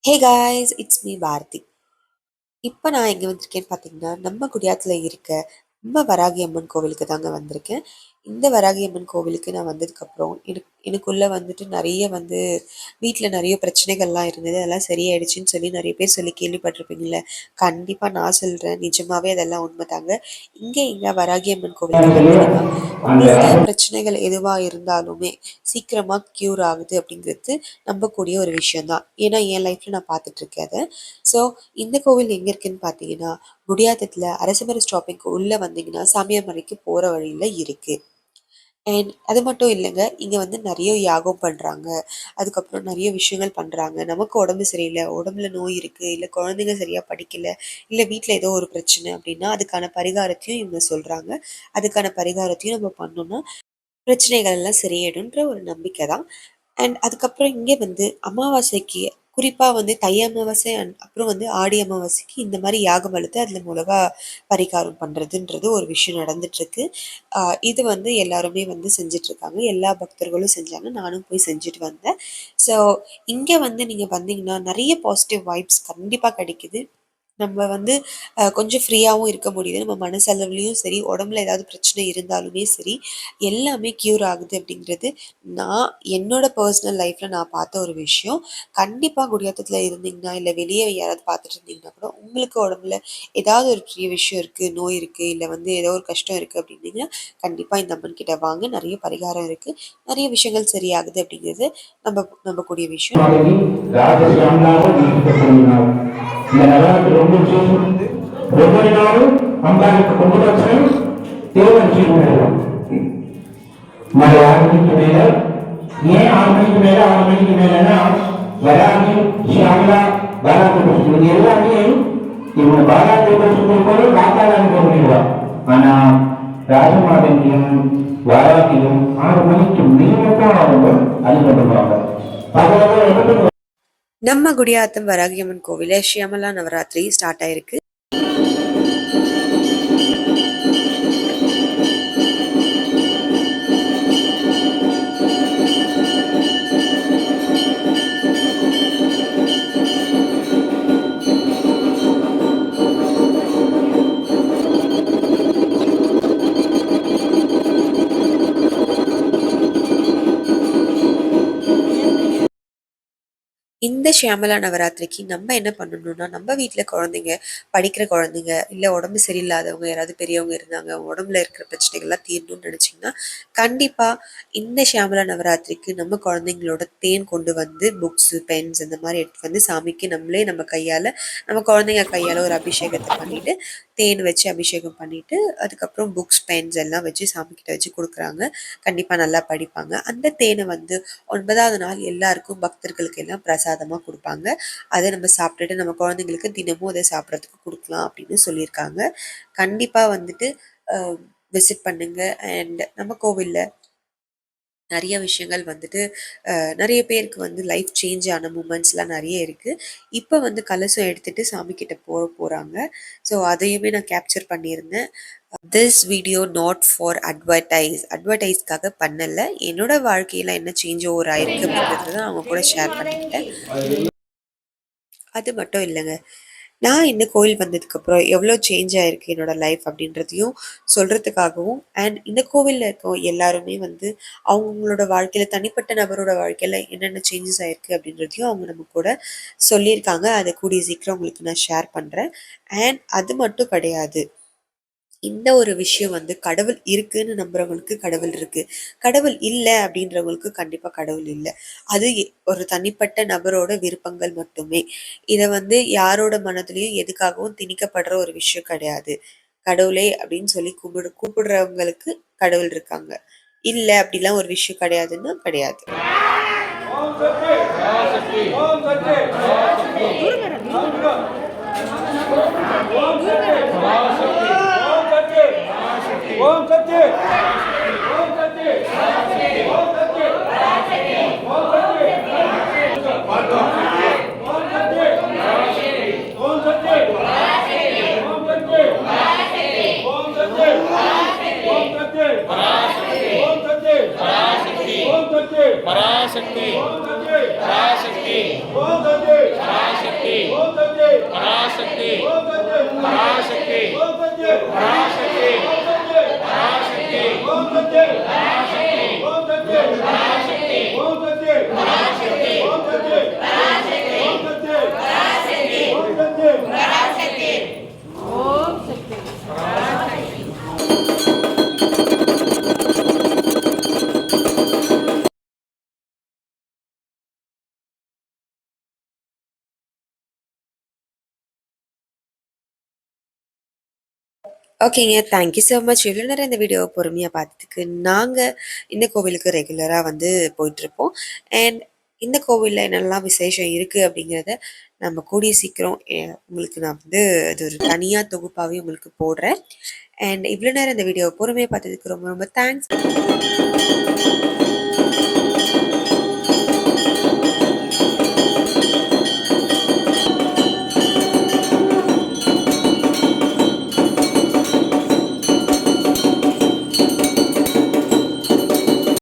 Hey guys, it's me Bharathi. இப்போ நான் எங்கே வந்திருக்கேன்னு பார்த்தீங்கன்னா, நம்ம குடியாத்தில் இருக்க நம்ம வராகி அம்மன் கோவிலுக்கு தாங்க வந்திருக்கேன். இந்த வராகி அம்மன் கோவிலுக்கு நான் வந்ததுக்கப்புறம் எனக்குள்ளே வந்துட்டு நிறைய வீட்டில் நிறைய பிரச்சனைகள்லாம் இருந்தது. அதெல்லாம் சரியாயிடுச்சுன்னு சொல்லி நிறைய பேர் சொல்லி கேள்விப்பட்டிருப்பீங்களே. கண்டிப்பாக நான் சொல்கிறேன், நிஜமாவே அதெல்லாம் உண்மைதாங்க. இங்கே வராகி அம்மன் கோவிலுக்கு வந்தீங்கன்னா உங்களுடைய பிரச்சனைகள் எதுவாக இருந்தாலுமே சீக்கிரமாக க்யூர் ஆகுது அப்படிங்கிறது நம்பக்கூடிய ஒரு விஷயம்தான். ஏன்னா என் லைஃப்பில் நான் பார்த்துட்ருக்கேன் அதை. ஸோ இந்த கோவில் எங்கே இருக்குன்னு பார்த்தீங்கன்னா, குடியாத்தத்தில் அரசமர ஸ்டாப்பிங்க்கு உள்ளே வந்தீங்கன்னா சாமியாமலைக்கு போகிற வழியில் இருக்குது. அண்ட் அது மட்டும் இல்லைங்க, இங்கே நிறைய யாகம் பண்ணுறாங்க. அதுக்கப்புறம் நிறைய விஷயங்கள் பண்ணுறாங்க. நமக்கு உடம்பு சரியில்லை, உடம்புல நோய் இருக்குது, இல்லை குழந்தைங்க சரியாக படிக்கலை, இல்லை வீட்டில் ஏதோ ஒரு பிரச்சனை அப்படின்னா அதுக்கான பரிகாரத்தையும் இவங்க சொல்கிறாங்க. அதுக்கான பரிகாரத்தையும் நம்ம பண்ணோம்னா பிரச்சனைகள் எல்லாம் சரியாயிடுன்ற ஒரு நம்பிக்கை தான். அண்ட் அதுக்கப்புறம் இங்கே அமாவாசைக்கு குறிப்பாக தை அமாவாசை அப்புறம் ஆடி அமாவாசைக்கு இந்த மாதிரி யாகம் வளர்த்து அதில் மிளகா பரிகாரம் பண்ணுறதுன்றது ஒரு விஷயம் நடந்துட்டுருக்கு. இது எல்லாருமே செஞ்சிட்ருக்காங்க. எல்லா பக்தர்களும் செஞ்சாங்க. நானும் போய் செஞ்சுட்டு வந்தேன். ஸோ இங்கே நீங்கள் வந்தீங்கன்னா நிறைய பாசிட்டிவ் வைப்ஸ் கண்டிப்பாக கிடைக்குது. நம்ம கொஞ்சம் ஃப்ரீயாகவும் இருக்க முடியுது. நம்ம மனசளவுலேயும் சரி, உடம்புல ஏதாவது பிரச்சனை இருந்தாலுமே சரி, எல்லாமே க்யூர் ஆகுது அப்படிங்கிறது நான் என்னோட பர்சனல் லைஃப்பில் நான் பார்த்த ஒரு விஷயம். கண்டிப்பாக குடியாத்தத்தில் இருந்தீங்கன்னா, இல்லை வெளியே யாராவது பார்த்துட்டு இருந்தீங்கன்னா கூட உங்களுக்கு உடம்புல ஏதாவது ஒரு பெரிய விஷயம் இருக்குது, நோய் இருக்குது, இல்லை ஏதோ ஒரு கஷ்டம் இருக்குது அப்படின்னீங்கன்னா கண்டிப்பாக இந்த அம்மன் கிட்ட வாங்க. நிறைய பரிகாரம் இருக்குது, நிறைய விஷயங்கள் சரியாகுது அப்படிங்கிறது நம்பக்கூடிய விஷயம். இந்த நகரத்துக்கு ரொம்ப நாளும் அம்பாளுக்கு கும்பலட்சம் தேவஞ்சி மழை 6 மணிக்கு மேல. ஏன் 6 மணிக்கு மேல 6 மணிக்கு மேலன்னா வராகி ஷியாமலா பாலாஜி இது எல்லாமே இவங்க பாலாஜி கூட காத்தாலான்னு போடுவீங்களா. ஆனா ராஜமாதனியும் வராகியும் 6 மணிக்கு மேலதான் அவங்க அறிமுகப்படுவாங்க. நம்ம குடியாத்தம் வராகியம்மன் கோவில ஷியாமலா நவராத்திரி ஸ்டார்ட் ஆயிருக்கு. இந்த ஷியாமலா நவராத்திரிக்கு நம்ம என்ன பண்ணணும்னா, நம்ம வீட்டில் குழந்தைங்க, படிக்கிற குழந்தைங்க, இல்லை உடம்பு சரியில்லாதவங்க யாராவது பெரியவங்க இருந்தாங்க, அவங்க உடம்புல இருக்கிற பிரச்சனைகள்லாம் தீரணும்னு நினச்சிங்கன்னா கண்டிப்பாக இந்த ஷியாமலா நவராத்திரிக்கு நம்ம குழந்தைங்களோட தேன் கொண்டு புக்ஸு, பென்ஸ் இந்த மாதிரி எடுத்து சாமிக்கு நம்மளே நம்ம குழந்தைங்க கையால் ஒரு அபிஷேகத்தை பண்ணிவிட்டு, தேன் வச்சு அபிஷேகம் பண்ணிவிட்டு, அதுக்கப்புறம் புக்ஸ், பென்ஸ் எல்லாம் வச்சு சாமிக்கிட்ட வச்சு கொடுக்குறாங்க. கண்டிப்பாக நல்லா படிப்பாங்க. அந்த தேனை 9வது நாள் எல்லாருக்கும் பக்தர்களுக்கு எல்லாம் பிரசாதமாக கொடுப்பாங்க. அதை நம்ம சாப்பிட்டுட்டு நம்ம குழந்தைங்களுக்கு தினமும் அதை சாப்பிட்றதுக்கு கொடுக்கலாம் அப்படின்னு சொல்லியிருக்காங்க. கண்டிப்பாக விசிட் பண்ணுங்க. அண்ட் நம்ம கோவிலில் நிறைய விஷயங்கள் நிறைய பேருக்கு லைஃப் சேஞ்ச் ஆன மூமெண்ட்ஸ்லாம் நிறைய இருக்குது. இப்போ கலசம் எடுத்துகிட்டு சாமிக்கிட்ட போகிறாங்க. ஸோ அதையுமே நான் கேப்சர் பண்ணியிருந்தேன். திஸ் வீடியோ நாட் ஃபார் அட்வர்டைஸ்க்காக பண்ணலை. என்னோட வாழ்க்கையில் என்ன சேஞ்ச் ஓவர் ஆயிருக்கு அப்படிங்கிறது தான் அவங்க கூட ஷேர் பண்ணிக்கிட்டேன். அது மட்டும் இல்லைங்க, நான் இந்த கோயில் வந்ததுக்கப்புறம் எவ்வளோ சேஞ்ச் ஆகிருக்கு என்னோட லைஃப் அப்படின்றதையும் சொல்கிறதுக்காகவும், அண்ட் இந்த கோவிலில் இருக்க எல்லாருமே அவங்களோட வாழ்க்கையில் தனிப்பட்ட நபரோட வாழ்க்கையில் என்னென்ன சேஞ்சஸ் ஆகிருக்கு அப்படின்றதையும் அவங்க நம்ம கூட சொல்லியிருக்காங்க. அதை கூடிய சீக்கிரம் உங்களுக்கு நான் ஷேர் பண்ணுறேன். அண்ட் அது மட்டும் கிடையாது, இந்த ஒரு விஷயம் கடவுள் இருக்குன்னு நம்புறவங்களுக்கு கடவுள் இருக்கு, கடவுள் இல்லை அப்படின்றவங்களுக்கு கண்டிப்பா கடவுள் இல்லை. அது ஒரு தனிப்பட்ட நபரோட விருப்பங்கள் மட்டுமே. இதை யாரோட மனதிலையும் எதுக்காகவும் திணிக்கப்படுற ஒரு விஷயம் கிடையாது. கடவுளே அப்படின்னு சொல்லி கூப்பிடுறவங்களுக்கு கடவுள் இருக்காங்க. இல்லை அப்படிலாம் ஒரு விஷயம் கிடையாதுன்னா கிடையாது. ओम सत्य ओम सत्य ओम सत्य ओम सत्य ओम सत्य ओम सत्य ओम सत्य ओम सत्य ओम सत्य ओम सत्य पराशक्ति ओम सत्य पराशक्ति ओम सत्य पराशक्ति ओम सत्य பராசக்தி ஓம் சக்தி பராசக்தி ஓம் சக்தி பராசக்தி ஓம் சக்தி பராசக்தி ஓம் சக்தி பராசக்தி ஓம் சக்தி பராசக்தி ஓம் சக்தி பராசக்தி ஓம் சக்தி பராசக்தி ஓம் சக்தி பராசக்தி ஓம் சக்தி பராசக்தி ஓம் சக்தி ஓகேங்க. Thank you so much. இவ்வளோ நேரம் இந்த வீடியோவ பொறுமையா பார்த்ததுக்கு. நாங்க இந்த கோவிலுக்கு ரெகுலரா வந்து போயிட்டுருப்போம். அண்ட் இந்த கோவில்ல என்னெல்லாம் விசேஷம் இருக்கு அப்படிங்கிறத நம்ம கூடிய சீக்கிரம் உங்களுக்கு நான் வந்து அது ஒரு தனியா தொகுப்பாவே உங்களுக்கு போடுறேன். அண்ட் இவ்வளோ நேரம் இந்த வீடியோவ பொறுமையா பார்த்ததுக்கு ரொம்ப ரொம்ப தேங்க்ஸ்.